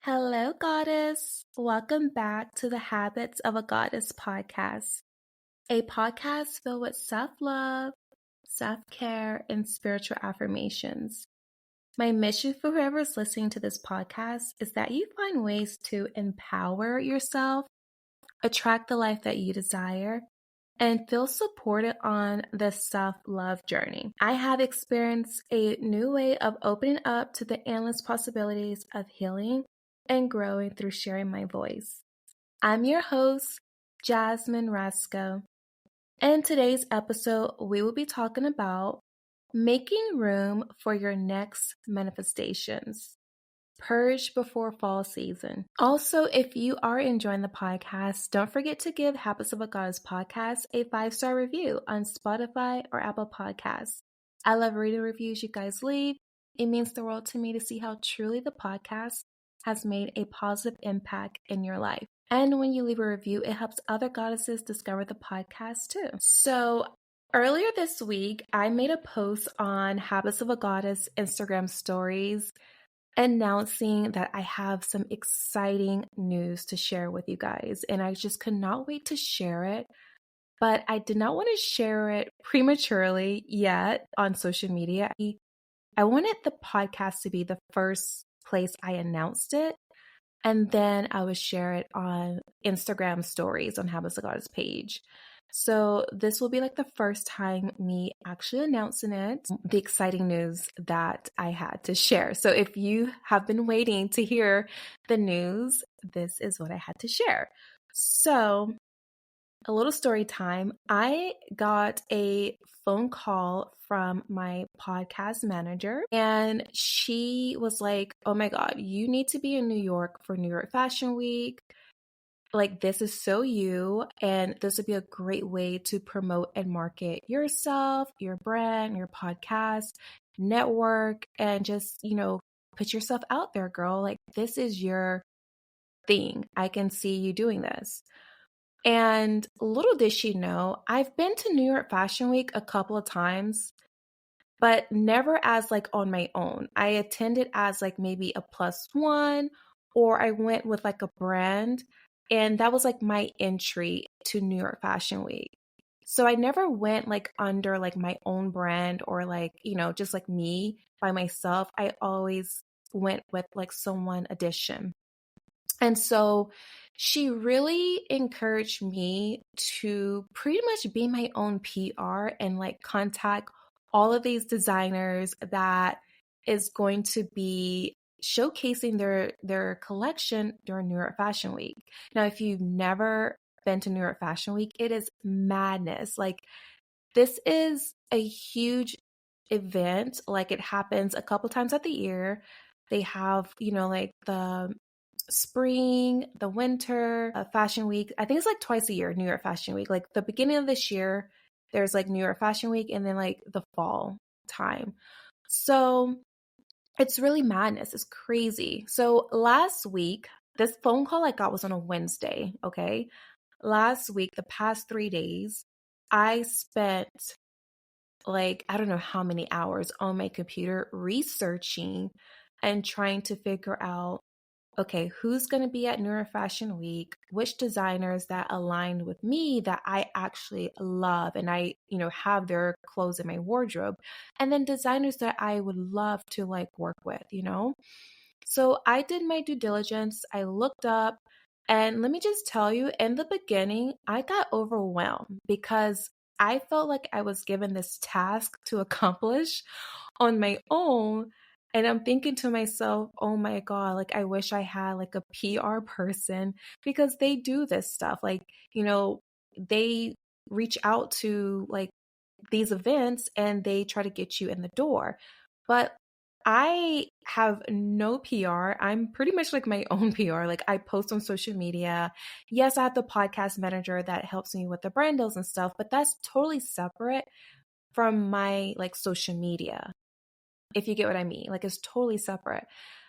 Hello, Goddess. Welcome back to the Habits of a Goddess podcast, a podcast filled with self love, self care, and spiritual affirmations. My mission for whoever's listening to this podcast is that you find ways to empower yourself, attract the life that you desire, and feel supported on the self love journey. I have experienced a new way of opening up to the endless possibilities of healing and growing through sharing my voice. I'm your host, Jasmine Rasco. In today's episode, we will be talking about making room for your next manifestations. Purge before fall season. Also, if you are enjoying the podcast, don't forget to give Habits of a Goddess podcast a 5-star review on Spotify or Apple Podcasts. I love reading reviews you guys leave. It means the world to me to see how truly the podcast has made a positive impact in your life. And when you leave a review, it helps other goddesses discover the podcast too. So earlier this week, I made a post on Habits of a Goddess Instagram stories announcing that I have some exciting news to share with you guys. And I just could not wait to share it. But I did not want to share it prematurely yet on social media. I wanted the podcast to be the first place I announced it. And then I would share it on Instagram stories on Habits of Goddess page. So this will be like the first time me actually announcing it, the exciting news that I had to share. So if you have been waiting to hear the news, this is what I had to share. So a little story time. I got a phone call from my podcast manager, and she was like, "Oh my God, you need to be in New York for New York Fashion Week. Like, this is so you, and this would be a great way to promote and market yourself, your brand, your podcast, network, and just, put yourself out there, girl. Like, this is your thing. I can see you doing this." And little did she know, I've been to New York Fashion Week a couple of times, but never as like on my own. I attended as like maybe a plus one, or I went with like a brand, and that was like my entry to New York Fashion Week. So I never went like under like my own brand or like, just like me by myself. I always went with like someone addition. And so she really encouraged me to pretty much be my own PR and like contact all of these designers that is going to be showcasing their collection during New York Fashion Week. Now, if you've never been to New York Fashion Week, it is madness. Like, this is a huge event. Like, it happens a couple times at the year. They have, like the spring, the winter, Fashion Week. I think it's like twice a year, New York Fashion Week. Like the beginning of this year, there's like New York Fashion Week, and then like the fall time. So it's really madness. It's crazy. So last week, this phone call I got was on a Wednesday. Okay. Last week, the past 3 days, I spent like, I don't know how many hours on my computer researching and trying to figure out, okay, who's going to be at New York Fashion Week, which designers that aligned with me that I actually love and I, have their clothes in my wardrobe, and then designers that I would love to like work with. So I did my due diligence. I looked up, and let me just tell you, in the beginning, I got overwhelmed because I felt like I was given this task to accomplish on my own. And I'm thinking to myself, oh my God, like I wish I had like a PR person, because they do this stuff. Like, they reach out to like these events and they try to get you in the door. But I have no PR. I'm pretty much like my own PR. Like, I post on social media. Yes, I have the podcast manager that helps me with the brand deals and stuff, but that's totally separate from my like social media, if you get what I mean. Like, it's totally separate.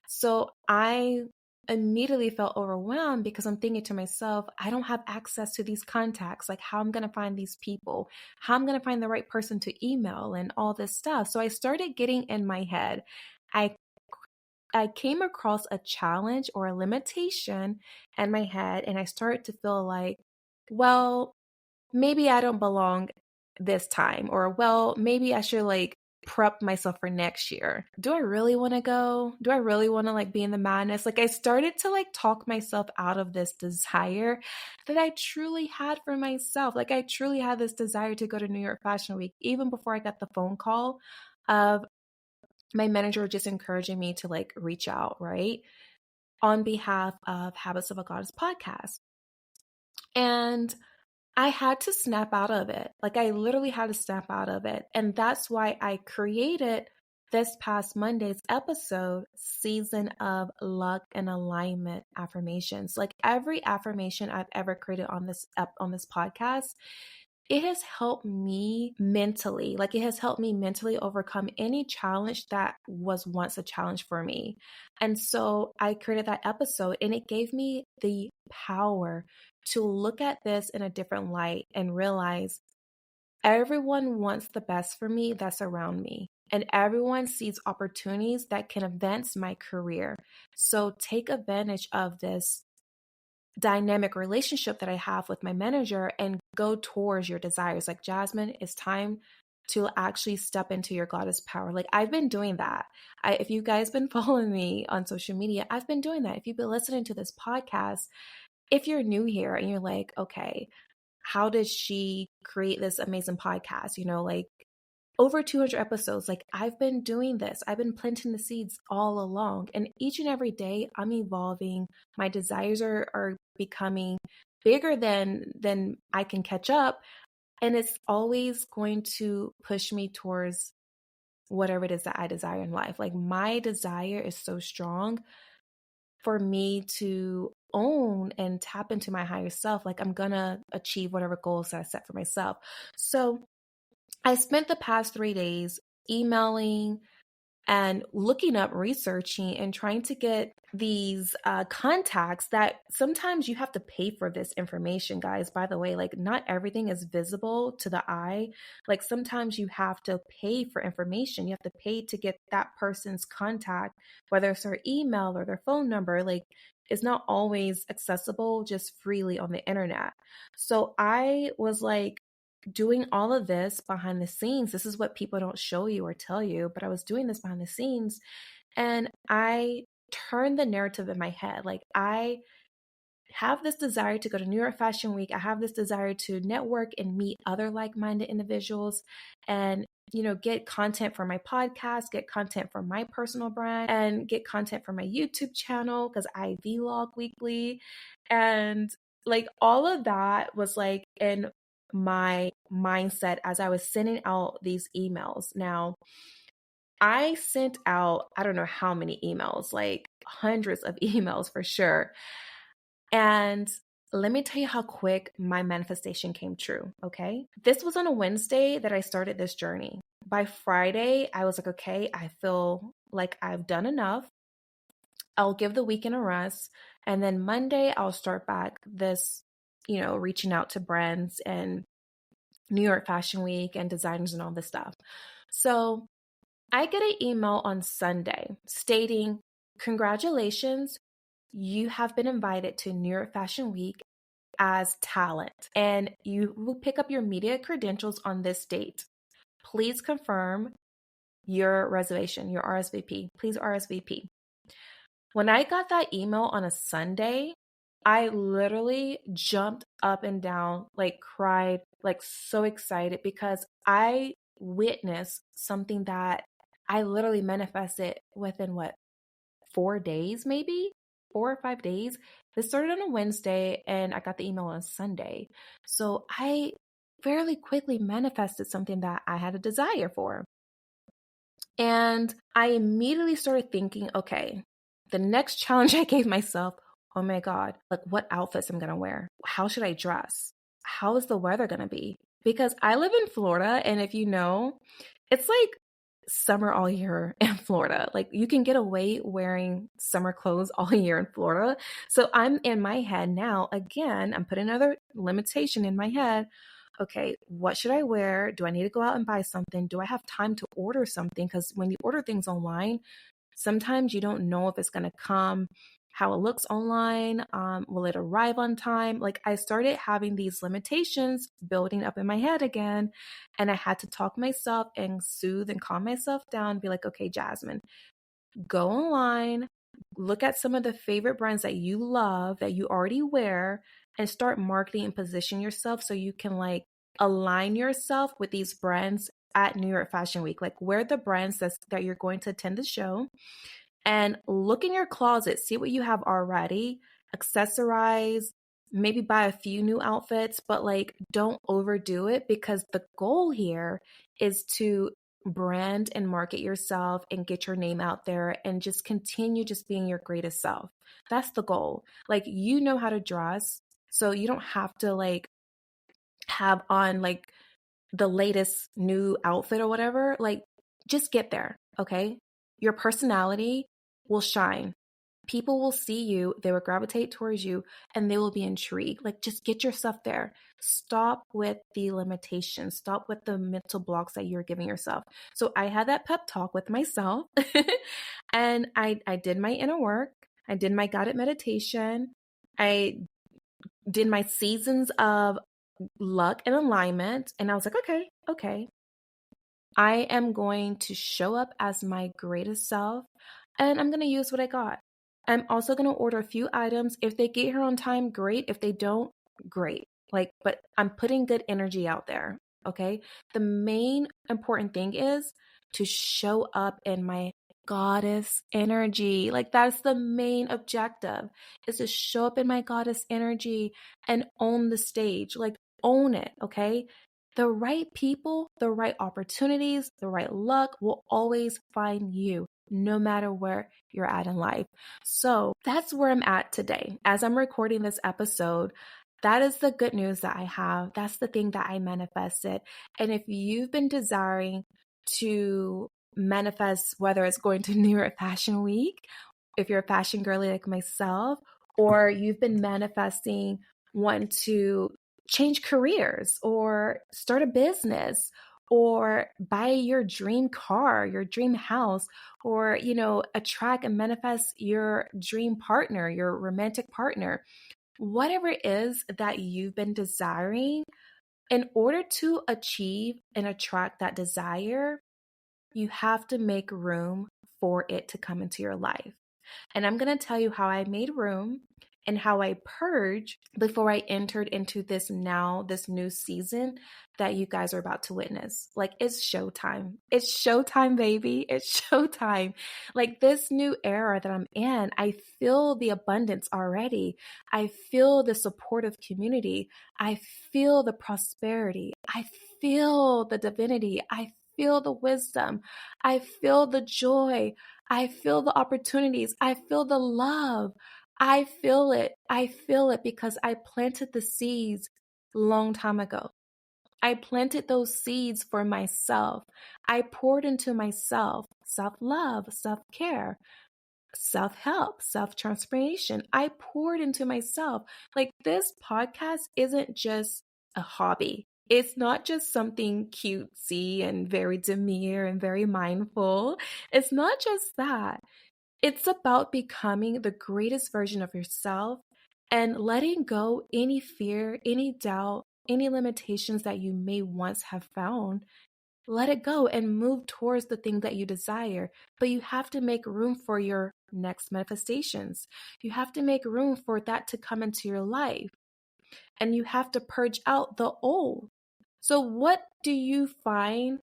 So I immediately felt overwhelmed because I'm thinking to myself, I don't have access to these contacts. Like, how I'm going to find these people, how I'm going to find the right person to email and all this stuff. So I started getting in my head. I I came across a challenge or a limitation in my head, and I started to feel like, well, maybe I don't belong this time, or well, maybe I should like prep myself for next year. Do I really want to go? Do I really want to like be in the madness? Like I started to like talk myself out of this desire that I truly had for myself. Like I truly had this desire to go to New York Fashion Week even before I got the phone call of my manager just encouraging me to like reach out, right? On behalf of Habits of a Goddess podcast. And I had to snap out of it. Like I literally had to snap out of it. And that's why I created this past Monday's episode, Season of Luck and Alignment Affirmations. Like every affirmation I've ever created on this podcast, it has helped me mentally. Like it has helped me mentally overcome any challenge that was once a challenge for me. And so I created that episode, and it gave me the power to look at this in a different light and realize everyone wants the best for me that's around me. And everyone sees opportunities that can advance my career. So take advantage of this dynamic relationship that I have with my manager and go towards your desires. Like, Jasmine, it's time to actually step into your goddess power. Like I've been doing that. If you guys been following me on social media, I've been doing that. If you've been listening to this podcast, if you're new here and you're like, okay, how did she create this amazing podcast? You know, like over 200 episodes. Like I've been doing this. I've been planting the seeds all along. And each and every day I'm evolving. My desires are becoming bigger than I can catch up. And it's always going to push me towards whatever it is that I desire in life. Like my desire is so strong for me to own and tap into my higher self. Like I'm gonna achieve whatever goals that I set for myself. So I spent the past 3 days emailing and looking up, researching, and trying to get these contacts that sometimes you have to pay for this information, guys. By the way, like not everything is visible to the eye. Like sometimes you have to pay for information. You have to pay to get that person's contact, whether it's their email or their phone number. Like it's not always accessible just freely on the internet. So I was like, doing all of this behind the scenes. This is what people don't show you or tell you, but I was doing this behind the scenes, and I turned the narrative in my head. Like I have this desire to go to New York Fashion Week. I have this desire to network and meet other like-minded individuals and, you know, get content for my podcast, get content for my personal brand, and get content for my YouTube channel because I vlog weekly. And like all of that was like in my mindset as I was sending out these emails. Now, I sent out, I don't know how many emails, like hundreds of emails for sure. And let me tell you how quick my manifestation came true, okay? This was on a Wednesday that I started this journey. By Friday, I was like, okay, I feel like I've done enough. I'll give the weekend a rest. And then Monday, I'll start back this, you know, reaching out to brands and New York Fashion Week and designers and all this stuff. So I get an email on Sunday stating, congratulations, you have been invited to New York Fashion Week as talent, and you will pick up your media credentials on this date. Please confirm your reservation, your RSVP. Please RSVP. When I got that email on a Sunday, I literally jumped up and down, like cried, like so excited because I witnessed something that I literally manifested within 4 days, maybe 4 or 5 days. This started on a Wednesday and I got the email on a Sunday. So I fairly quickly manifested something that I had a desire for. And I immediately started thinking, okay, the next challenge I gave myself, oh my God, like what outfits I'm going to wear? How should I dress? How is the weather going to be? Because I live in Florida, and if you know, it's like summer all year in Florida. Like you can get away wearing summer clothes all year in Florida. So I'm in my head now, again, I'm putting another limitation in my head. Okay, what should I wear? Do I need to go out and buy something? Do I have time to order something? Because when you order things online, Sometimes you don't know if it's going to come, how it looks online. Will it arrive on time? Like, I started having these limitations building up in my head again. And I had to talk myself and soothe and calm myself down, be like, okay, Jasmine, go online, look at some of the favorite brands that you love, that you already wear, and start marketing and position yourself so you can like align yourself with these brands at New York Fashion Week. Like, wear the brands that you're going to attend the show, and look in your closet, see what you have already, accessorize, maybe buy a few new outfits, but like, don't overdo it, because the goal here is to brand and market yourself and get your name out there and just continue just being your greatest self. That's the goal. Like, you know how to dress, so you don't have to like have on like the latest new outfit or whatever. Like, just get there, okay? Your personality will shine. People will see you, they will gravitate towards you, and they will be intrigued. Like, just get yourself there. Stop with the limitations. Stop with the mental blocks that you're giving yourself. So I had that pep talk with myself and I did my inner work. I did my guided meditation. I did my seasons of luck and alignment. And I was like, okay, I am going to show up as my greatest self, and I'm going to use what I got. I'm also going to order a few items. If they get here on time, great. If they don't, great. Like, but I'm putting good energy out there. Okay. The main important thing is to show up in my goddess energy. Like, that's the main objective, is to show up in my goddess energy and own the stage. Like, own it. Okay. The right people, the right opportunities, the right luck will always find you, no matter where you're at in life. So that's where I'm at today. As I'm recording this episode, that is the good news that I have. That's the thing that I manifested. And if you've been desiring to manifest, whether it's going to New York Fashion Week, if you're a fashion girly like myself, or you've been manifesting wanting to change careers or start a business or buy your dream car, your dream house, or, you know, attract and manifest your dream partner, your romantic partner, whatever it is that you've been desiring, in order to achieve and attract that desire, you have to make room for it to come into your life. And I'm going to tell you how I made room and how I purged before I entered into this new season that you guys are about to witness. Like, it's showtime. It's showtime, baby. It's showtime. Like, this new era that I'm in, I feel the abundance already. I feel the supportive community. I feel the prosperity. I feel the divinity. I feel the wisdom. I feel the joy. I feel the opportunities. I feel the love. I feel it. I feel it because I planted the seeds long time ago. I planted those seeds for myself. I poured into myself self-love, self-care, self-help, self-transformation. I poured into myself. Like, this podcast isn't just a hobby. It's not just something cutesy and very demure and very mindful. It's not just that. It's about becoming the greatest version of yourself and letting go any fear, any doubt, any limitations that you may once have found. Let it go and move towards the thing that you desire. But you have to make room for your next manifestations. You have to make room for that to come into your life. And you have to purge out the old. So, what do you find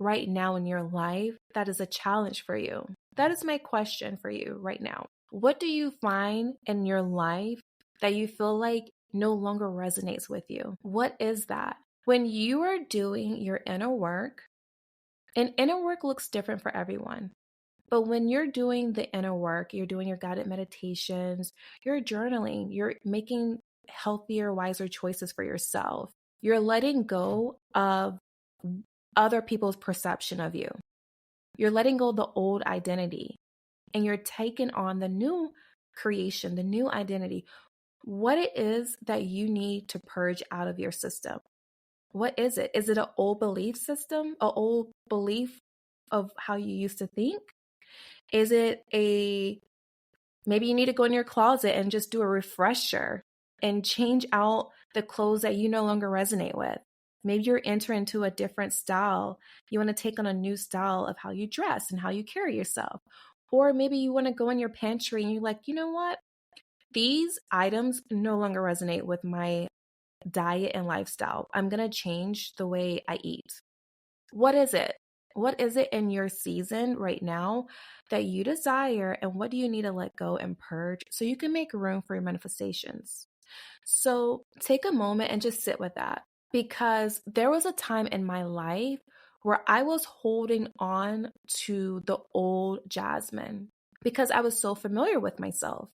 right now in your life that is a challenge for you? That is my question for you right now. What do you find in your life that you feel like no longer resonates with you? What is that? When you are doing your inner work, and inner work looks different for everyone. But when you're doing the inner work, you're doing your guided meditations, you're journaling, you're making healthier, wiser choices for yourself. You're letting go of other people's perception of you. You're letting go of the old identity and you're taking on the new creation, the new identity. What it is that you need to purge out of your system. What is it? Is it an old belief system, an old belief of how you used to think? Is it maybe you need to go in your closet and just do a refresher and change out the clothes that you no longer resonate with. Maybe you're entering into a different style. You want to take on a new style of how you dress and how you carry yourself. Or maybe you want to go in your pantry and you're like, you know what? These items no longer resonate with my diet and lifestyle. I'm going to change the way I eat. What is it? What is it in your season right now that you desire, and what do you need to let go and purge so you can make room for your manifestations? So take a moment and just sit with that, because there was a time in my life where I was holding on to the old Jasmine because I was so familiar with myself.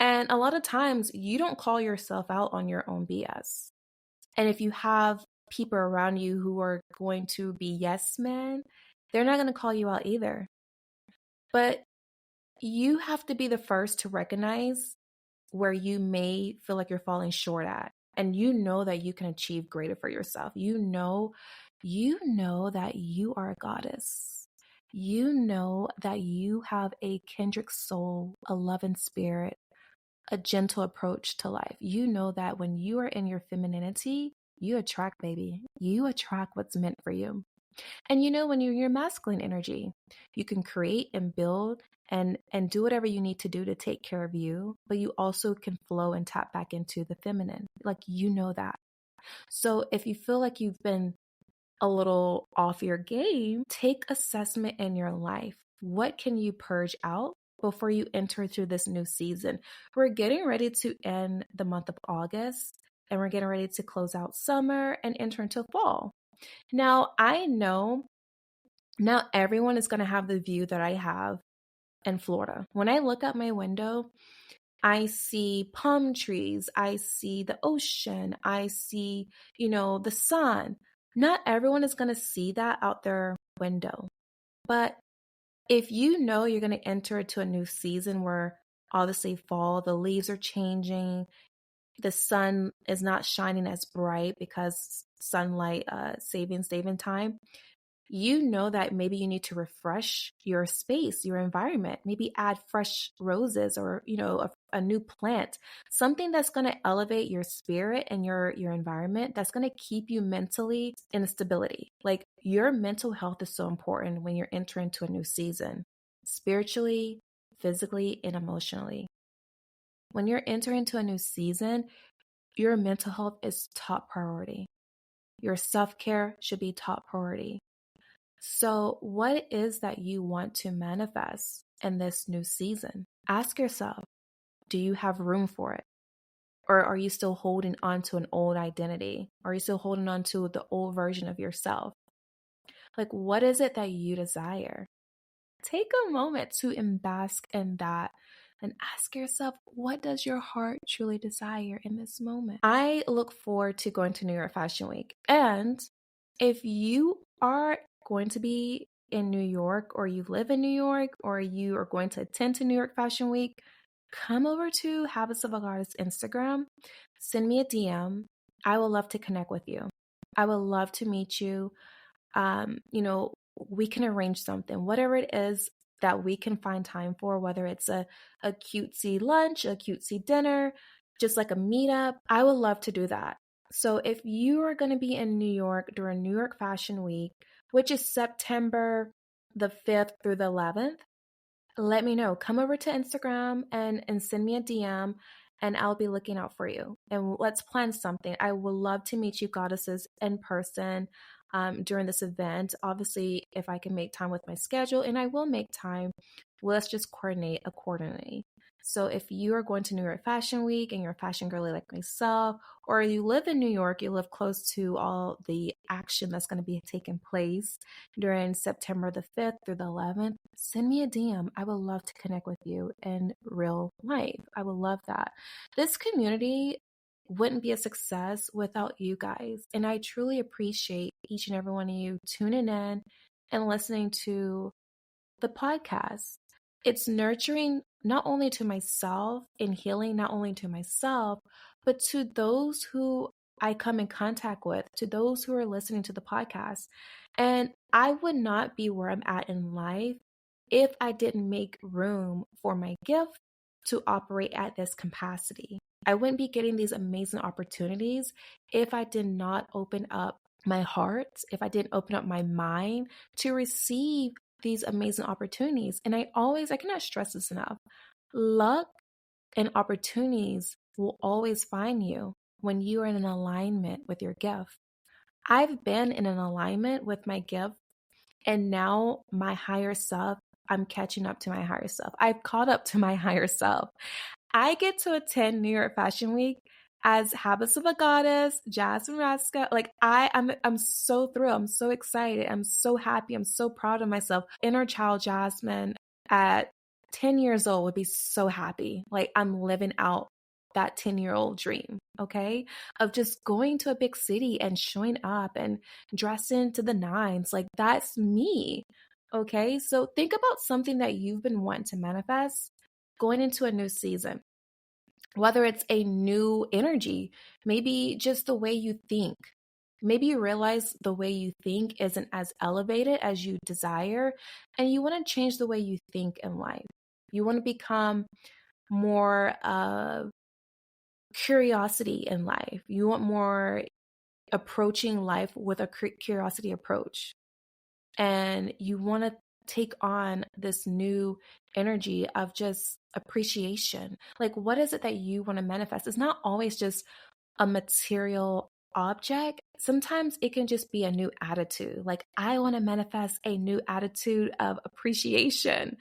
And a lot of times you don't call yourself out on your own BS. And if you have people around you who are going to be yes men, they're not going to call you out either. But you have to be the first to recognize where you may feel like you're falling short at. And you know that you can achieve greater for yourself. You know that you are a goddess. You know that you have a kindred soul, a loving spirit, a gentle approach to life. You know that when you are in your femininity, you attract, baby. You attract what's meant for you. And you know, when you're your masculine energy, you can create and build and do whatever you need to do to take care of you, but you also can flow and tap back into the feminine. Like, you know that. So if you feel like you've been a little off your game, take assessment in your life. What can you purge out before you enter through this new season? We're getting ready to end the month of August, and we're getting ready to close out summer and enter into fall. Now, I know not everyone is going to have the view that I have in Florida. When I look out my window, I see palm trees, I see the ocean, I see, the sun. Not everyone is going to see that out their window. But if you know you're going to enter into a new season where obviously fall, the leaves are changing, the sun is not shining as bright because sunlight saving time, you know that maybe you need to refresh your space, your environment, maybe add fresh roses or, a new plant, something that's going to elevate your spirit and your environment, that's going to keep you mentally in stability. Like, your mental health is so important when you're entering into a new season, spiritually, physically, and emotionally. When you're entering into a new season, your mental health is top priority. Your self-care should be top priority. So, what is that you want to manifest in this new season? Ask yourself, do you have room for it? Or are you still holding on to an old identity? Are you still holding on to the old version of yourself? Like, what is it that you desire? Take a moment to bask in that and ask yourself, what does your heart truly desire in this moment? I look forward to going to New York Fashion Week. And if you are going to be in New York, or you live in New York, or you are going to attend to New York Fashion Week, come over to Habits of a Goddess Instagram, send me a DM. I would love to connect with you. I would love to meet you. We can arrange something, whatever it is that we can find time for, whether it's a cutesy lunch, a cutesy dinner, just like a meetup. I would love to do that. So if you are going to be in New York during New York Fashion Week, which is September the 5th through the 11th, let me know. Come over to Instagram and send me a DM, and I'll be looking out for you. And let's plan something. I would love to meet you goddesses in person during this event. Obviously, if I can make time with my schedule, and I will make time, let's just coordinate accordingly. So if you are going to New York Fashion Week and you're a fashion girly like myself, or you live in New York, you live close to all the action that's going to be taking place during September the 5th through the 11th, send me a DM. I would love to connect with you in real life. I would love that. This community wouldn't be a success without you guys. And I truly appreciate each and every one of you tuning in and listening to the podcast. It's nurturing not only to myself and healing not only to myself, but to those who I come in contact with, to those who are listening to the podcast. And I would not be where I'm at in life if I didn't make room for my gift to operate at this capacity. I wouldn't be getting these amazing opportunities if I did not open up my heart, if I didn't open up my mind to receive these amazing opportunities. And I cannot stress this enough. Luck and opportunities will always find you when you are in an alignment with your gift. I've been in an alignment with my gift, and now my higher self, I'm catching up to my higher self. I've caught up to my higher self. I get to attend New York Fashion Week as Habits of a Goddess, Jasmine Raska. Like I'm so thrilled. I'm so excited. I'm so happy. I'm so proud of myself. Inner child Jasmine at 10 years old would be so happy. Like I'm living out that 10-year-old dream, okay? Of just going to a big city and showing up and dressing to the nines. Like that's me. Okay? So think about something that you've been wanting to manifest going into a new season, whether it's a new energy, maybe just the way you think. Maybe you realize the way you think isn't as elevated as you desire, and you want to change the way you think in life. You want to become more curiosity in life. You want more approaching life with a curiosity approach. And you want to take on this new energy of just appreciation. Like, what is it that you want to manifest? It's not always just a material object. Sometimes it can just be a new attitude. Like, I want to manifest a new attitude of appreciation.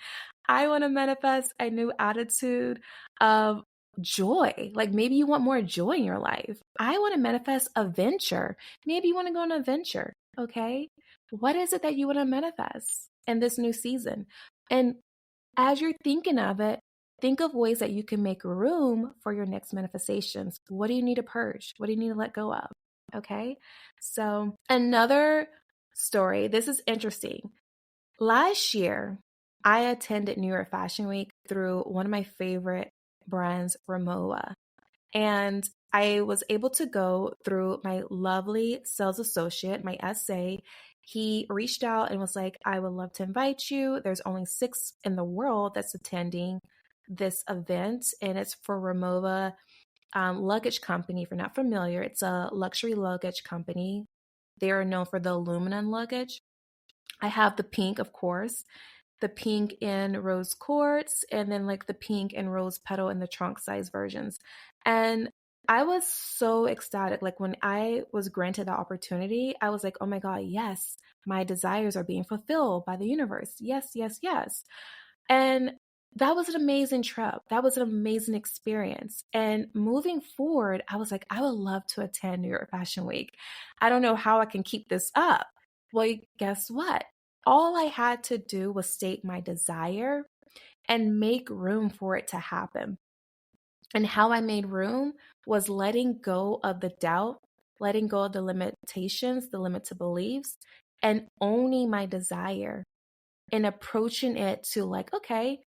I want to manifest a new attitude of joy. Like, maybe you want more joy in your life. I want to manifest a venture. Maybe you want to go on a venture. Okay. What is it that you want to manifest in this new season? And as you're thinking of it, think of ways that you can make room for your next manifestations. What do you need to purge? What do you need to let go of? Okay. So, another story, this is interesting. Last year, I attended New York Fashion Week through one of my favorite brands, Rimowa. And I was able to go through my lovely sales associate, my SA. He reached out and was like, I would love to invite you. There's only 6 in the world that's attending this event, and it's for Rimowa luggage company. If you're not familiar, it's a luxury luggage company. They are known for the aluminum luggage. I have the pink, of course, the pink in rose quartz, and then like the pink and rose petal in the trunk size versions. And I was so ecstatic. Like when I was granted the opportunity, I was like, oh my God, yes, my desires are being fulfilled by the universe. Yes, yes, yes. And that was an amazing trip. That was an amazing experience. And moving forward, I was like, I would love to attend New York Fashion Week. I don't know how I can keep this up. Well, guess what? All I had to do was state my desire and make room for it to happen. And how I made room was letting go of the doubt, letting go of the limitations, the limited beliefs, and owning my desire and approaching it to like, okay,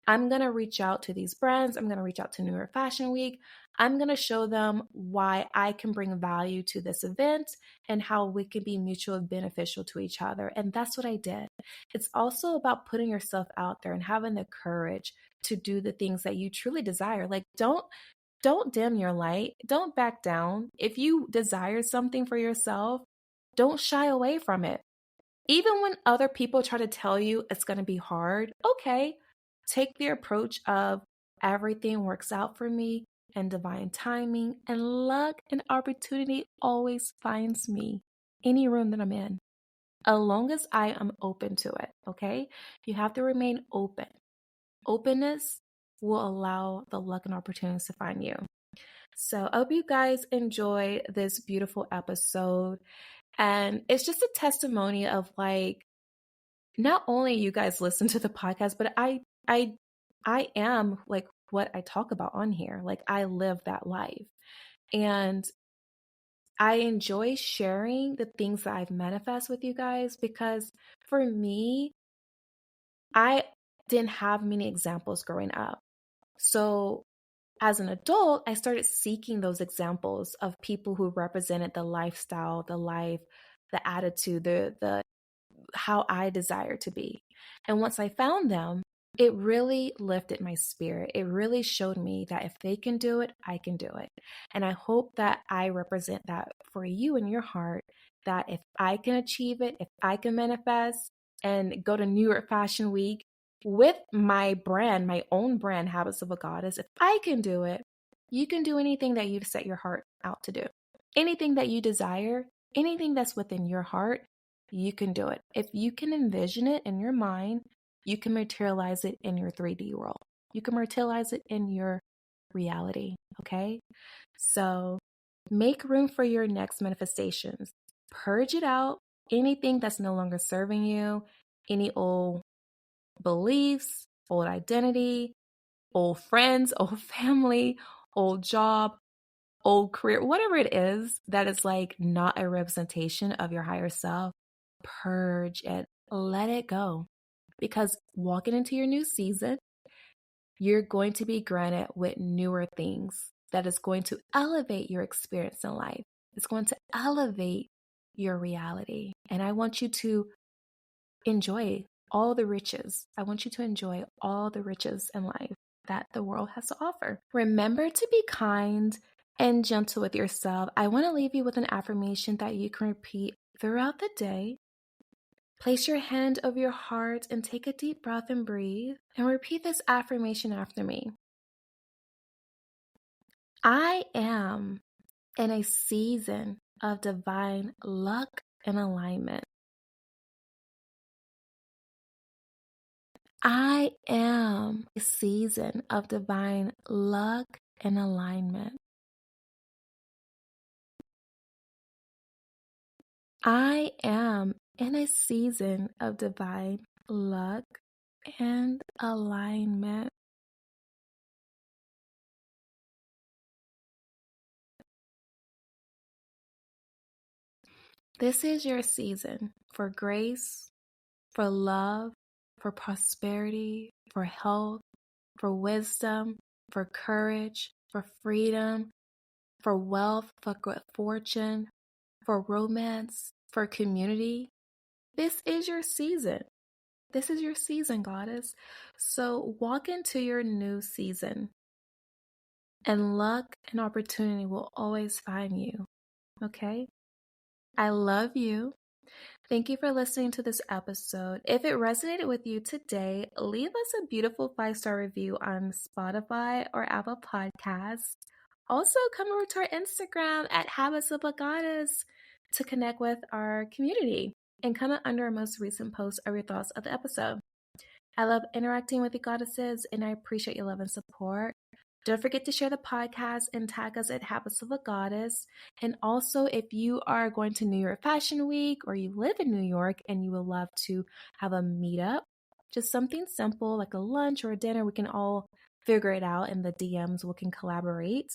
I'm going to reach out to these brands. I'm going to reach out to New York Fashion Week. I'm going to show them why I can bring value to this event and how we can be mutually beneficial to each other. And that's what I did. It's also about putting yourself out there and having the courage to do the things that you truly desire. Like don't dim your light. Don't back down. If you desire something for yourself, don't shy away from it. Even when other people try to tell you it's going to be hard, okay, take the approach of everything works out for me and divine timing, and luck and opportunity always finds me any room that I'm in, as long as I am open to it, okay? You have to remain open. Openness will allow the luck and opportunities to find you. So I hope you guys enjoy this beautiful episode. And it's just a testimony of like, not only you guys listen to the podcast, but I am like what I talk about on here. Like I live that life. And I enjoy sharing the things that I've manifest with you guys because for me, I didn't have many examples growing up. So as an adult, I started seeking those examples of people who represented the lifestyle, the life, the attitude, the how I desire to be. And once I found them, it really lifted my spirit. It really showed me that if they can do it, I can do it. And I hope that I represent that for you in your heart, that if I can achieve it, if I can manifest and go to New York Fashion Week with my brand, my own brand, Habits of a Goddess, if I can do it, you can do anything that you've set your heart out to do. Anything that you desire, anything that's within your heart, you can do it. If you can envision it in your mind, you can materialize it in your 3D world. You can materialize it in your reality, okay? So make room for your next manifestations. Purge it out. Anything that's no longer serving you, any old beliefs, old identity, old friends, old family, old job, old career, whatever it is that is like not a representation of your higher self, purge it, let it go. Because walking into your new season, you're going to be granted with newer things that is going to elevate your experience in life. It's going to elevate your reality. And I want you to enjoy all the riches. I want you to enjoy all the riches in life that the world has to offer. Remember to be kind and gentle with yourself. I want to leave you with an affirmation that you can repeat throughout the day. Place your hand over your heart and take a deep breath and breathe. And repeat this affirmation after me. I am in a season of divine luck and alignment. I am a season of divine luck and alignment. I am in a season of divine luck and alignment. This is your season for grace, for love, for prosperity, for health, for wisdom, for courage, for freedom, for wealth, for good fortune, for romance, for community. This is your season. This is your season, goddess. So walk into your new season, and luck and opportunity will always find you. Okay? I love you. Thank you for listening to this episode. If it resonated with you today, leave us a beautiful 5-star review on Spotify or Apple Podcasts. Also, come over to our Instagram at Habits of a Goddess to connect with our community and comment under our most recent post of your thoughts of the episode. I love interacting with you goddesses, and I appreciate your love and support. Don't forget to share the podcast and tag us at Habits of a Goddess. And also, if you are going to New York Fashion Week or you live in New York and you would love to have a meetup, just something simple like a lunch or a dinner, we can all figure it out in the DMs. We can collaborate.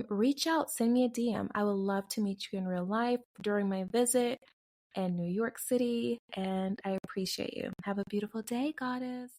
Reach out, send me a DM. I would love to meet you in real life during my visit in New York City, and I appreciate you. Have a beautiful day, goddess.